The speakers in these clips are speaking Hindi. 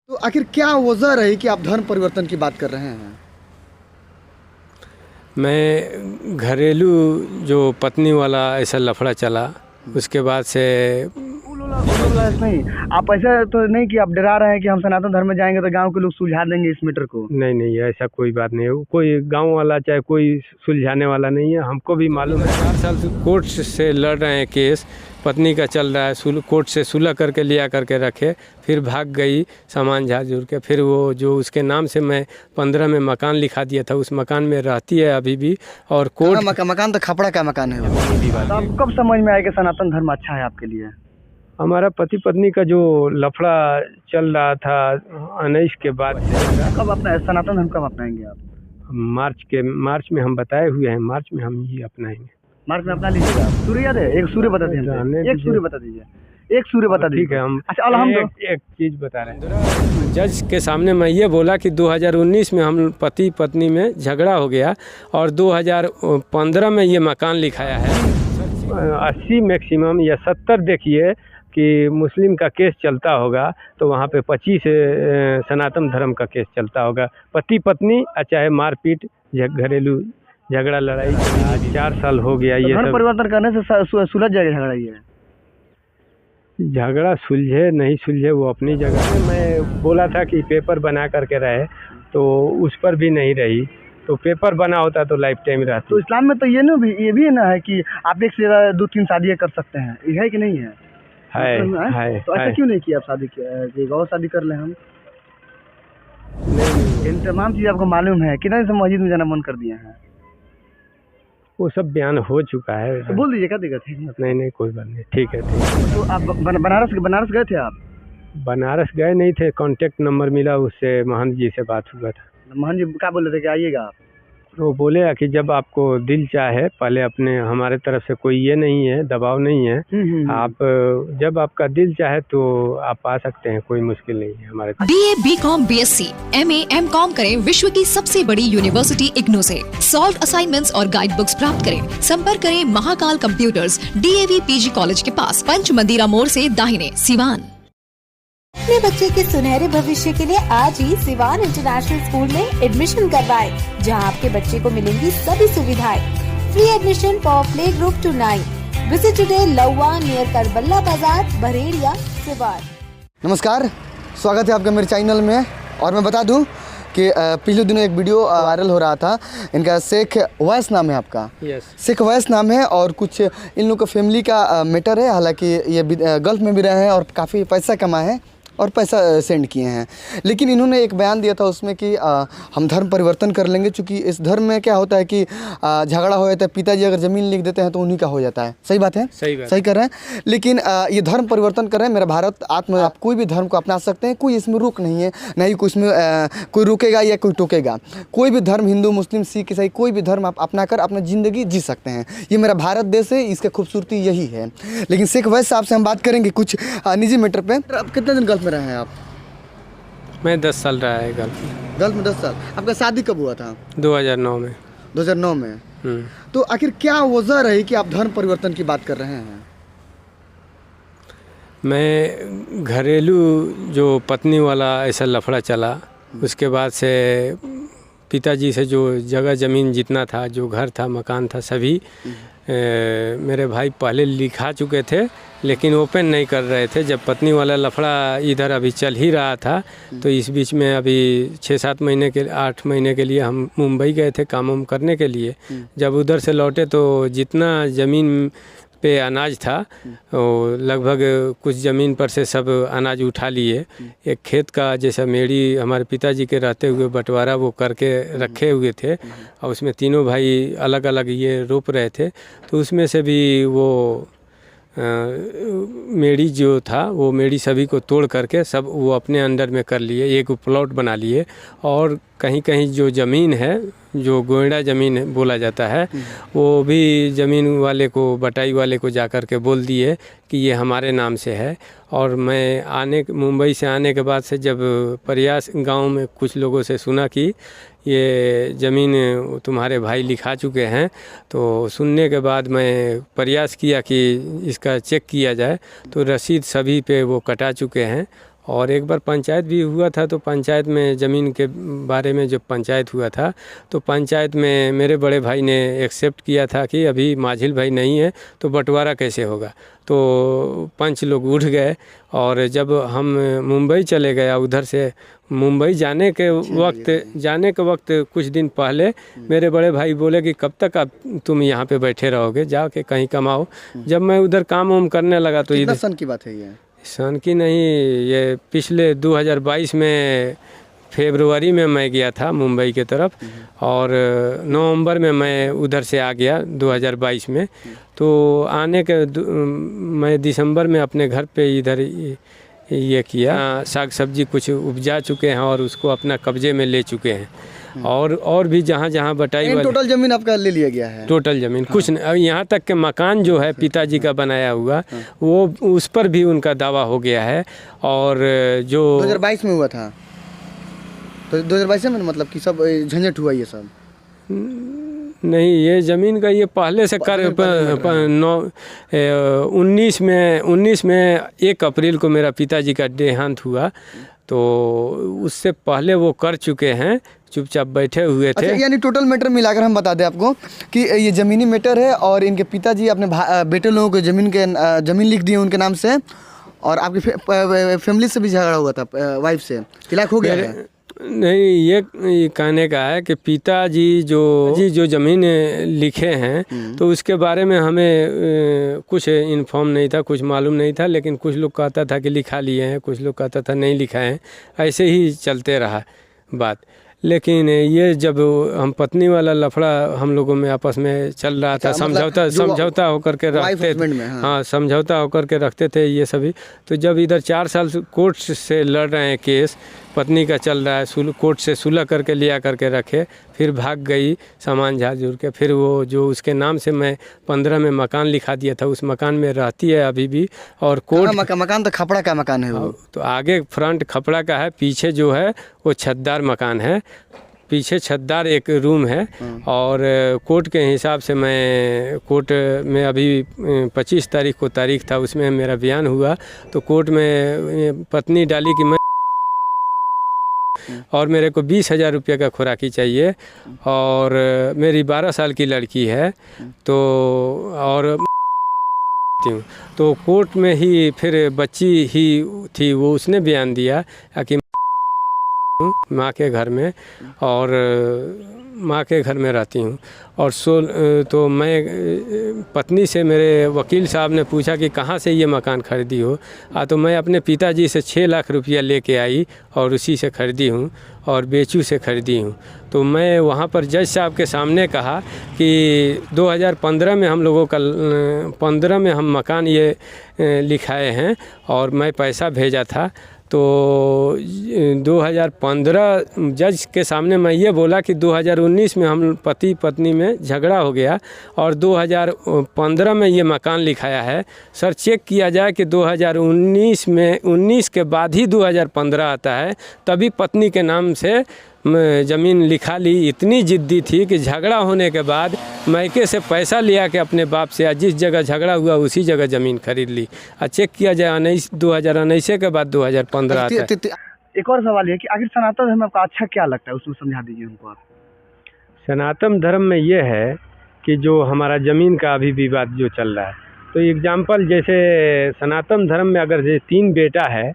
तो आखिर क्या वजह रही कि आप धर्म परिवर्तन की बात कर रहे हैं? मैं घरेलू जो पत्नी वाला ऐसा लफड़ा चला, उसके बाद से नहीं, आप ऐसा तो नहीं कि आप डरा रहे हैं कि हम सनातन धर्म में जाएंगे तो गांव के लोग सुलझा देंगे इस मैटर को? नहीं, ऐसा कोई बात नहीं है। कोई गांव वाला चाहे कोई सुलझाने वाला नहीं है। हमको भी मालूम है। 4 साल से कोर्ट से लड़ रहे हैं केस, पत्नी का चल रहा है, कोर्ट से सुलह करके लिया करके रखे, फिर भाग गई सामान झाड़ झूर के। फिर वो जो उसके नाम से मैं 15 में मकान लिखा दिया था, उस मकान में रहती है अभी भी। और कोर्ट मकान तो खपड़ा का मकान है। तो आप कब समझ में आया कि सनातन धर्म अच्छा है आपके लिए? हमारा पति पत्नी का जो लफड़ा चल रहा था 19 के बाद से। कब अपना सनातन धर्म कब अपनाएंगे आप? मार्च में हम बताए हुए हैं, मार्च में हम ये अपनाएंगे। मार्च में अपना लीजिएगा। सूर्य याद है? एक सूर्य बता दीजिए, एक सूर्य बता दीजिए, एक सूर्य बता दीजिए। ठीक है, हम अच्छा एक चीज बता रहे हैं। जज के सामने मैं ये बोला कि 2019 में हम पति पत्नी में झगड़ा हो गया और 2015 में ये मकान लिखाया है। 80 मैक्सिमम या 70 देखिए कि मुस्लिम का केस चलता होगा, तो वहाँ पे 25 सनातन धर्म का केस चलता होगा। पति पत्नी चाहे मारपीट घरेलू झगड़ा लड़ाई 4 साल हो गया। ये धर्म सब परिवर्तन करने से सुलझ जाएगा झगड़ा? ये झगड़ा सुलझे नहीं सुलझे वो अपनी जगह है। मैं बोला था कि पेपर बना करके रहे, तो उस पर भी नहीं रही। तो पेपर बना होता तो लाइफ टाइम रहता। तो इस्लाम में तो ये भी ना है कि आप एक से 2-3 शादियाँ कर सकते हैं, ये है कि नहीं है? है। तो ऐसा क्यों नहीं किया आप शादी किया? और शादी कर लें हम? इन तमाम चीज़ आपको मालूम है? कितना दिन से मस्जिद में जाना बंद कर दिए हैं? वो सब बयान हो चुका है। तो बोल दीजिए, क्या दिक्कत है? नहीं कोई बात नहीं, ठीक है। तो आप बनारस गए थे आप? बनारस गए नहीं थे, कांटेक्ट नंबर मिला, उससे महंत जी से बात हुआ था। महंत जी क्या बोले थे कि आइएगा आप? वो बोले कि जब आपको दिल चाहे, पहले अपने हमारे तरफ से कोई ये नहीं है, दबाव नहीं है। आप जब आपका दिल चाहे तो आप आ सकते हैं, कोई मुश्किल नहीं है हमारे। BA, BCom, BSc, MA, MCom करें विश्व की सबसे बड़ी यूनिवर्सिटी इग्नू से। सॉल्व असाइनमेंट्स और गाइड बुक्स प्राप्त करें। संपर्क करें Mahakal computers, DAV PG college के पास, पंच मंदिरा मोड़ से दाहिने, सिवान। अपने बच्चे के सुनहरे भविष्य के लिए आज ही सिवान इंटरनेशनल स्कूल में एडमिशन करवाएं, जहां आपके बच्चे को मिलेंगी सभी सुविधाएं। Free admission for play group to 9। Visit today Lauwa near Karbala Bazar, Barediya, Siwan. नमस्कार, स्वागत है आपका मेरे चैनल में। और मैं बता दूं कि पिछले दिनों एक वीडियो वायरल हो रहा था। इनका शेख वैस नाम है आपका? यस, शेख वैस नाम है। और कुछ इन लोग का फैमिली का मैटर है। हालांकि ये गल्फ में भी रहे हैं और काफ़ी पैसा कमाए हैं और पैसा सेंड किए हैं। लेकिन इन्होंने एक बयान दिया था उसमें कि हम धर्म परिवर्तन कर लेंगे, क्योंकि इस धर्म में क्या होता है कि झगड़ा हो जाता है, पिताजी अगर ज़मीन लिख देते हैं तो उन्हीं का हो जाता है। सही बात है? सही कर रहे हैं। लेकिन ये धर्म परिवर्तन कर रहे हैं। मेरा भारत आत्म, आप कोई भी धर्म को अपना सकते हैं, कोई इसमें रोक नहीं है, नहीं कोई इसमें कोई रोकेगा या कोई टोकेगा। कोई भी धर्म, हिंदू मुस्लिम सिख ईसाई, कोई भी धर्म आप अपना कर अपना ज़िंदगी जी सकते हैं। ये मेरा भारत देश है, इसका खूबसूरती यही है। लेकिन शेख वैस साहब से हम बात करेंगे कुछ निजी मैटर पर। अब कितने दिन गल्फ में रहे हैं आप? मैं 10 साल रहा है गल्फ में 10 साल। आपका शादी कब हुआ था? 2009 में। 2009 में। तो आखिर क्या वजह रही कि आप धर्म परिवर्तन की बात कर रहे हैं? मैं घरेलू जो पत्नी वाला ऐसा लफड़ा चला, उसके बाद से पिताजी से जो जगह ज़मीन जितना था, जो घर था, मकान था, सभी मेरे भाई पहले लिखा चुके थे, लेकिन ओपन नहीं कर रहे थे। जब पत्नी वाला लफड़ा इधर अभी चल ही रहा था, तो इस बीच में अभी 6-7 महीने के 8 महीने के लिए हम मुंबई गए थे काम वाम करने के लिए। जब उधर से लौटे तो जितना ज़मीन पे अनाज था, वो लगभग कुछ ज़मीन पर से सब अनाज उठा लिए। एक खेत का जैसा मेड़ी हमारे पिताजी के रहते हुए बंटवारा वो करके रखे हुए थे, और उसमें तीनों भाई अलग अलग ये रोप रहे थे। तो उसमें से भी वो मेड़ी जो था, वो मेड़ी सभी को तोड़ करके सब वो अपने अंडर में कर लिए, एक प्लॉट बना लिए। और कहीं कहीं जो ज़मीन है, जो गोयड़ा ज़मीन बोला जाता है, वो भी ज़मीन वाले को, बटाई वाले को जा कर के बोल दिए कि ये हमारे नाम से है। और मैं मुंबई से आने के बाद से जब प्रयास गांव में कुछ लोगों से सुना कि ये ज़मीन तुम्हारे भाई लिखा चुके हैं, तो सुनने के बाद मैं प्रयास किया कि इसका चेक किया जाए। तो रसीद सभी पे वो कटा चुके हैं और एक बार पंचायत भी हुआ था, तो पंचायत में ज़मीन के बारे में जब पंचायत हुआ था तो पंचायत में मेरे बड़े भाई ने एक्सेप्ट किया था कि अभी माझिल भाई नहीं है तो बंटवारा कैसे होगा। तो पंच लोग उठ गए और जब हम मुंबई चले गया, उधर से मुंबई जाने के वक्त कुछ दिन पहले मेरे बड़े भाई बोले कि कब तक आप तुम यहाँ पे बैठे रहोगे, जाके कहीं कमाओ। जब मैं उधर काम वाम करने लगा तो कितना इधर सन की बात है ये? सन की नहीं, ये पिछले 2022 में फरवरी में मैं गया था मुंबई के तरफ और नवंबर में मैं उधर से आ गया 2022 में। तो आने के मैं दिसंबर में अपने घर पे इधर ये किया, साग सब्जी कुछ उपजा चुके हैं और उसको अपना कब्जे में ले चुके हैं। और भी जहाँ जहाँ बटाई वाली टोटल ज़मीन आपका ले लिया गया है? टोटल ज़मीन कुछ नहीं, अब यहाँ तक के मकान जो है पिताजी का बनाया हुआ वो उस पर भी उनका दावा हो गया है। और जो 2022 में हुआ था, तो 2022 में मतलब कि सब झंझट हुआ ये सब? नहीं, ये ज़मीन का ये पहले से कर 19 में 1 अप्रैल को मेरा पिताजी का देहांत हुआ, तो उससे पहले वो कर चुके हैं, चुपचाप बैठे हुए थे। अच्छा, यानी टोटल मैटर मिलाकर हम बता दें आपको कि ये ज़मीनी मैटर है और इनके पिताजी अपने बेटे लोगों को ज़मीन लिख दी उनके नाम से, और आपकी फैमिली से भी झगड़ा हुआ था, वाइफ से तलाक हो गया है? नहीं, ये कहने का है कि पिताजी जो ज़मीन लिखे हैं तो उसके बारे में हमें कुछ इन्फॉर्म नहीं था, कुछ मालूम नहीं था। लेकिन कुछ लोग कहता था कि लिखा लिए हैं, कुछ लोग कहता था नहीं लिखा है, ऐसे ही चलते रहा बात। लेकिन ये जब हम पत्नी वाला लफड़ा हम लोगों में आपस में चल रहा था, समझौता होकर के रखते थे, हाँ समझौता होकर के रखते थे ये सभी। तो जब इधर 4 साल से कोर्ट से लड़ रहे हैं केस, पत्नी का चल रहा है, कोर्ट से सुलह करके लिया करके रखे, फिर भाग गई सामान झाड़ झूर के। फिर वो जो उसके नाम से मैं 15 में मकान लिखा दिया था, उस मकान में रहती है अभी भी। और कोर्ट मकान तो खपड़ा का मकान है वो, तो आगे फ्रंट खपड़ा का है, पीछे जो है वो छतदार मकान है, पीछे छतदार एक रूम है। और कोर्ट के हिसाब से मैं कोर्ट में अभी 25 तारीख को तारीख था, उसमें मेरा बयान हुआ। तो कोर्ट में पत्नी डाली कि मैं और मेरे को 20,000 रुपये का खुराकी चाहिए, और मेरी 12 साल की लड़की है, तो और तो कोर्ट में ही फिर बच्ची ही थी, वो उसने बयान दिया कि माँ के घर में, और माँ के घर में रहती हूँ। और तो मैं पत्नी से, मेरे वकील साहब ने पूछा कि कहाँ से ये मकान खरीदी हो। तो मैं अपने पिताजी से 6 लाख रुपया लेके आई और उसी से खरीदी हूँ, और बेचू से खरीदी हूँ। तो मैं वहाँ पर जज साहब के सामने कहा कि 2015 में हम लोगों का 15 में हम मकान ये लिखाए हैं और मैं पैसा भेजा था। तो 2015 जज के सामने मैं ये बोला कि 2019 में हम पति पत्नी में झगड़ा हो गया और 2015 में ये मकान लिखाया है। सर चेक किया जाए कि 2019 में 19 के बाद ही 2015 आता है, तभी पत्नी के नाम से ज़मीन लिखा ली। इतनी ज़िद्दी थी कि झगड़ा होने के बाद मैके से पैसा लिया के अपने बाप से, जिस जगह झगड़ा हुआ उसी जगह ज़मीन खरीद ली। चेक किया जाए 2019 के बाद 2015 आता है। एक और सवाल है कि आखिर सनातन धर्म आपका अच्छा क्या लगता है, उसमें समझा दीजिए हमको आप। सनातन धर्म में ये है कि जो हमारा ज़मीन का अभी विवाद जो चल रहा है, तो एग्जाम्पल जैसे सनातन धर्म में अगर जैसे 3 बेटा है,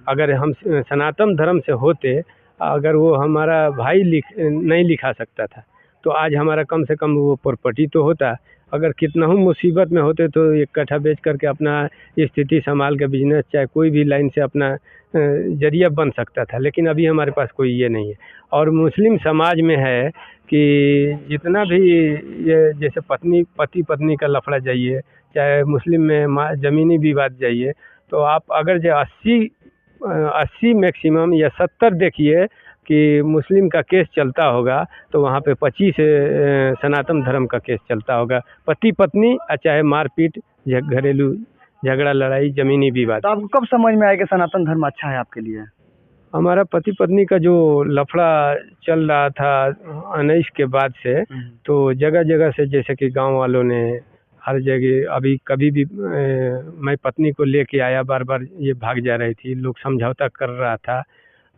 अगर हम सनातन धर्म से होते, अगर वो हमारा भाई नहीं लिखा सकता था तो आज हमारा कम से कम वो प्रॉपर्टी तो होता। अगर कितना ही मुसीबत में होते तो 1 कट्ठा बेच करके अपना स्थिति संभाल के बिजनेस चाहे कोई भी लाइन से अपना जरिया बन सकता था। लेकिन अभी हमारे पास कोई ये नहीं है। और मुस्लिम समाज में है कि जितना भी ये जैसे पति पत्नी का लफड़ा जाइए, चाहे मुस्लिम में ज़मीनी विवाद जाइए, तो आप अगर जो 80 मैक्सिमम या 70 देखिए कि मुस्लिम का केस चलता होगा, तो वहाँ पे 25 सनातन धर्म का केस चलता होगा, पति पत्नी चाहे मारपीट, घरेलू झगड़ा, लड़ाई, ज़मीनी विवाद। तो आपको कब समझ में आया कि सनातन धर्म अच्छा है आपके लिए? हमारा पति पत्नी का जो लफड़ा चल रहा था 19 के बाद से, तो जगह जगह से जैसे कि गांव वालों ने हर जगह अभी कभी भी मैं पत्नी को लेके आया, बार बार ये भाग जा रही थी, लोग समझौता कर रहा था,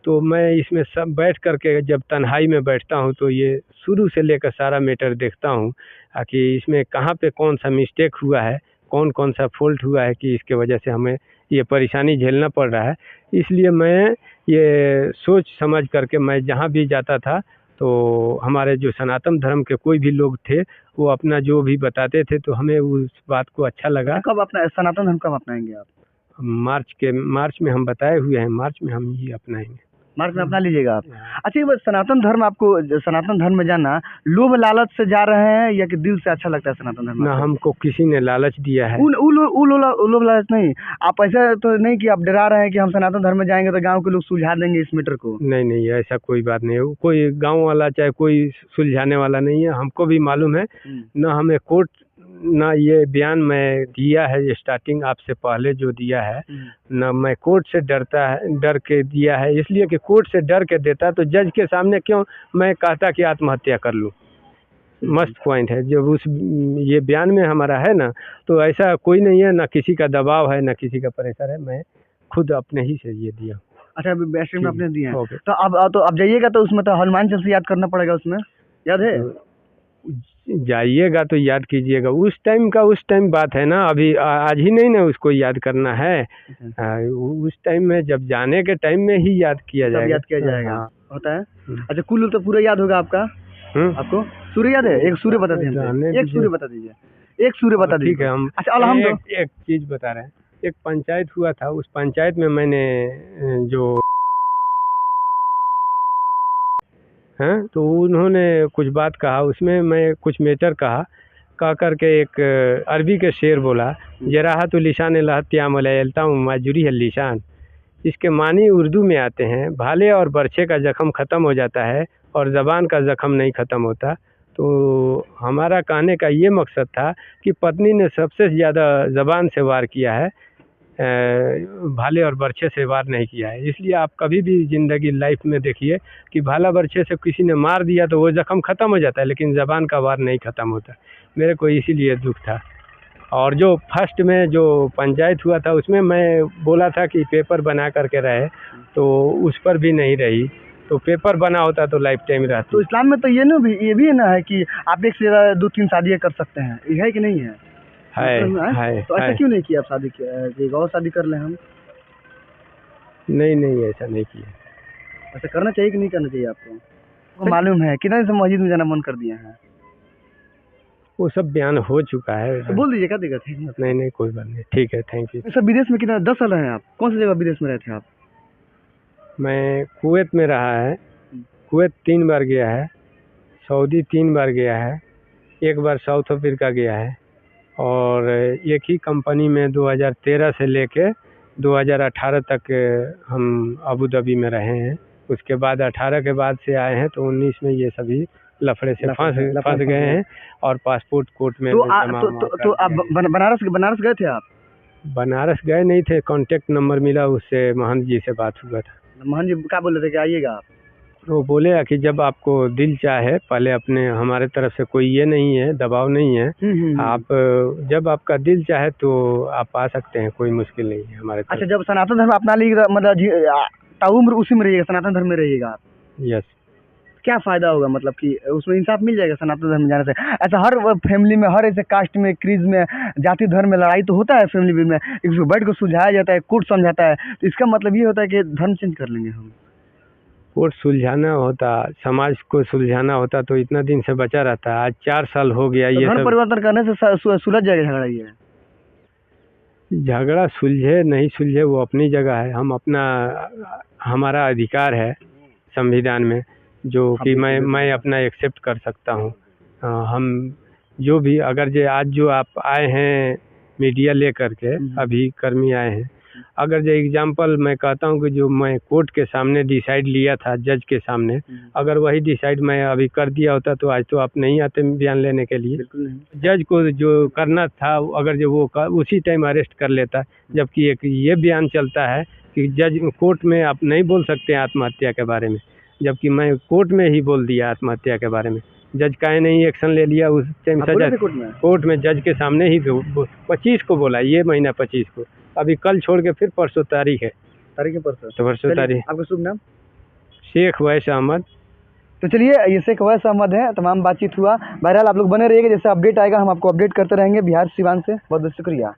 तो मैं इसमें सब बैठ करके जब तन्हाई में बैठता हूँ तो ये शुरू से लेकर सारा मैटर देखता हूँ कि इसमें कहाँ पे कौन सा मिस्टेक हुआ है, कौन कौन सा फॉल्ट हुआ है कि इसके वजह से हमें ये परेशानी झेलना पड़ रहा है। इसलिए मैं ये सोच समझ करके मैं जहाँ भी जाता था तो हमारे जो सनातन धर्म के कोई भी लोग थे वो अपना जो भी बताते थे तो हमें उस बात को अच्छा लगा। कब अपना सनातन धर्म कब अपनाएंगे आप? मार्च में हम बताए हुए हैं, मार्च में हम ये अपनाएंगे। मार्च में अपना लीजिएगा आप। अच्छा, ये सनातन धर्म, आपको सनातन धर्म में जाना लोभ लालच से जा रहे हैं या कि दिल से अच्छा लगता है सनातन धर्म? ना हमको किसी ने लालच दिया है। लोभ लालच नहीं, आप ऐसा तो नहीं कि आप डरा रहे हैं कि हम सनातन धर्म में जाएंगे तो गांव के लोग सुलझा देंगे इस मैटर को? नहीं, ऐसा कोई बात नहीं है। कोई गांव वाला चाहे कोई सुलझाने वाला नहीं है। हमको भी मालूम है, ना हमें कोर्ट, ना ये बयान मैं दिया है ये स्टार्टिंग आपसे पहले जो दिया है, ना मैं कोर्ट से डर के दिया है। इसलिए कि कोर्ट से डर के देता तो जज के सामने क्यों मैं कहता कि आत्महत्या कर लूँ। मस्त पॉइंट है। जब उस ये बयान में हमारा है ना, तो ऐसा कोई नहीं है, ना किसी का दबाव है, ना किसी का प्रेशर है, मैं खुद अपने ही से ये दिया। अच्छा, बेस्ट में आपने दिया है। तो अब जाइएगा तो उसमें तो हनुमान चालीसा याद करना पड़ेगा, उसमें याद है? जाइएगा तो याद कीजिएगा। उस टाइम बात है ना, अभी आज ही नहीं ना उसको याद करना है। उस टाइम में जब जाने के टाइम में ही याद किया जाएगा। होता है। अच्छा, कुल तो पूरा याद होगा आपका? आपको सूर्य याद है? एक सूर्य बता दीजिए, एक सूर्य बता दीजिए। ठीक है, हम अच्छा एक चीज बता रहे हैं। एक पंचायत हुआ था, उस पंचायत में मैंने जो हैं तो उन्होंने कुछ बात कहा, उसमें मैं कुछ मैटर कह करके एक अरबी के शेर बोला, जराहा तो लिशान लहत्यामलता माजुरी है लिशान। इसके मानी उर्दू में आते हैं, भाले और बर्छे का जख्म ख़त्म हो जाता है और ज़बान का जख्म नहीं ख़त्म होता। तो हमारा कहने का ये मकसद था कि पत्नी ने सबसे ज़्यादा ज़बान से वार किया है, भाले और बर्छे से वार नहीं किया है। इसलिए आप कभी भी ज़िंदगी लाइफ में देखिए कि भाला बर्छे से किसी ने मार दिया तो वो ज़ख्म ख़त्म हो जाता है, लेकिन ज़बान का वार नहीं ख़त्म होता। मेरे को इसीलिए दुख था। और जो फर्स्ट में जो पंचायत हुआ था उसमें मैं बोला था कि पेपर बना करके रहे, तो उस पर भी नहीं रही। तो पेपर बना होता तो लाइफ टाइम रहती। तो इस्लाम में तो ये भी है ना, है कि आप एक से ज़्यादा 2-3 शादियाँ कर सकते हैं, ये है कि नहीं है? है। तो ऐसा क्यों नहीं किया आप शादी किया? और शादी कर लें हम? नहीं, ऐसा नहीं किया। ऐसा करना चाहिए कि नहीं करना चाहिए आपको? मालूम है कितना दिन से मस्जिद में जाना मन कर दिया है? वो सब बयान हो चुका है। तो बोल दीजिए, क्या दिक्कत है? नहीं, कोई बात नहीं, ठीक है, थैंक यू। सर, विदेश में कितना 10 साल हैं आप? कौन सी जगह विदेश में रहे थे आप? मैं कुवैत में रहा है। कुवैत 3 बार गया है, सऊदी 3 बार गया है, 1 बार साउथ अफ्रीका गया है, और एक ही कंपनी में 2013 से लेके 2018 तक हम अबू धाबी में रहे हैं। उसके बाद 18 के बाद से आए हैं, तो 19 में ये सभी लफड़े से फंस गए हैं और पासपोर्ट कोर्ट में तो आप बनारस गए थे? आप बनारस गए नहीं थे, कांटेक्ट नंबर मिला, उससे महंत जी से बात हुआ था। महंत जी क्या बोले थे कि आइएगा आप? वो बोले कि जब आपको दिल चाहे, पहले अपने हमारे तरफ से कोई ये नहीं है, दबाव नहीं है, आप जब आपका दिल चाहे तो आप आ सकते हैं, कोई मुश्किल नहीं है हमारे तरफ। अच्छा, जब सनातन धर्म अपना लीजिएगा, मतलब ताउम्र उसी में रहिएगा, सनातन धर्म में रहिएगा आप? यस। क्या फ़ायदा होगा, मतलब कि उसमें इंसाफ मिल जाएगा सनातन धर्म में जाने से? ऐसा हर फैमिली में, हर ऐसे कास्ट में, क्रीज में, जाति धर्म में लड़ाई तो होता है फैमिली में, इसको बैठ कर सुलझाया जाता है, कोर्ट समझाता है, तो इसका मतलब ये होता है कि धर्म चेंज कर लेंगे हम? कोर्ट सुलझाना होता, समाज को सुलझाना होता तो इतना दिन से बचा रहता। आज 4 साल हो गया। तो ये धर्म परिवर्तन करने से सुलझ जाएगा झगड़ा? ये झगड़ा सुलझे नहीं सुलझे वो अपनी जगह है। हम अपना, हमारा अधिकार है संविधान में जो कि मैं अपना एक्सेप्ट कर सकता हूँ। हम जो भी, अगर आज जो आप आए हैं मीडिया ले करके, अभी कर्मी आए हैं, अगर जो एग्जाम्पल मैं कहता हूँ कि जो मैं कोर्ट के सामने डिसाइड लिया था जज के सामने, अगर वही डिसाइड मैं अभी कर दिया होता तो आज तो आप नहीं आते बयान लेने के लिए। जज को जो करना था, अगर जो वो उसी टाइम अरेस्ट कर लेता, जबकि एक ये बयान चलता है कि जज कोर्ट में आप नहीं बोल सकते आत्महत्या के बारे में, जबकि मैं कोर्ट में ही बोल दिया आत्महत्या के बारे में। जज का नहीं एक्शन ले लिया, उस टाइम सजा कोर्ट में जज के सामने ही 25 को बोला, ये महीना 25 को, अभी कल छोड़ के फिर परसों तारीख है, परसों तारीख। आपका शुभ नाम? शेख वैस अहमद। तो चलिए, ये शेख वैस अहमद है, तमाम बातचीत हुआ। बहरहाल आप लोग बने रहिएगा, जैसे अपडेट आएगा हम आपको अपडेट करते रहेंगे बिहार सिवान से। बहुत बहुत शुक्रिया।